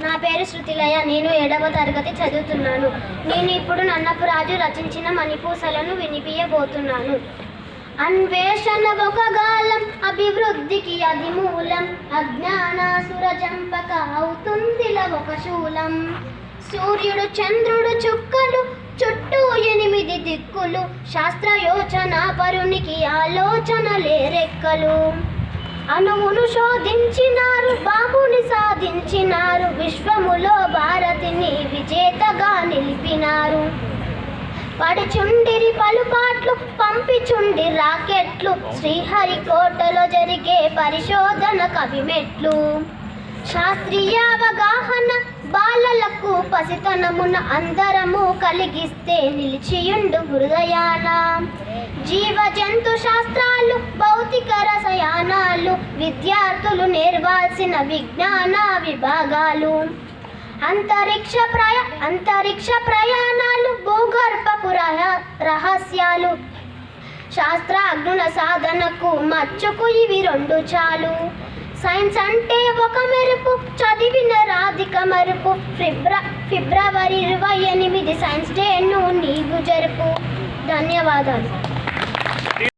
నా పేరు శృతిలయ. నేను 7వ తరగతి చదువుతున్నాను. నేను ఇప్పుడు నన్నపురాజు రచించిన మణిపూసలను వినిపించబోతున్నాను. అన్వేషణ ఒక గాలం, అభివృద్ధికి అది మూలం. అజ్ఞానాసుర చంపక అవుతుందిల ఒక శూలం. సూర్యుడు చంద్రుడు చుక్కలు, చుట్టూ 8 దిక్కులు. శాస్త్రయోచన పరునికి ఆలోచనలే రెక్కలు. అణువును శోధించినారు, బాబుని సాధించినారు. విశ్వములో భారతిని విజేతగా నిలిపినారు. పడుచుండిరి పలుపాట్లు, పంపిచుండి రాకెట్లు. శ్రీహరికోటలో జరిగే పరిశోధన కవిమెట్లు. శాస్త్రీయ అవగాహన బాలలకు పసితనమున అందరము కలిగిస్తే నిలిచియుండు హృదయాన. జీవ జంతు శాస్త్రాలు, భౌతిక రసాయనాలు విద్యార్థులు నేర్వాల్సిన విజ్ఞాన విభాగాలు. అంతరిక్ష ప్రయాణాలు, భూగర్భపు రహస్యాలు. శాస్త్రజ్ఞుల సాధనకు మచ్చుకు ఇవి 2 చాలు. సైన్స్ అంటే ఒక మెరుపు, చదివిన రాధిక మరుపు. ఫిబ్రవరి 28 సైన్స్ డేను నీవు జరుపు. ధన్యవాదాలు.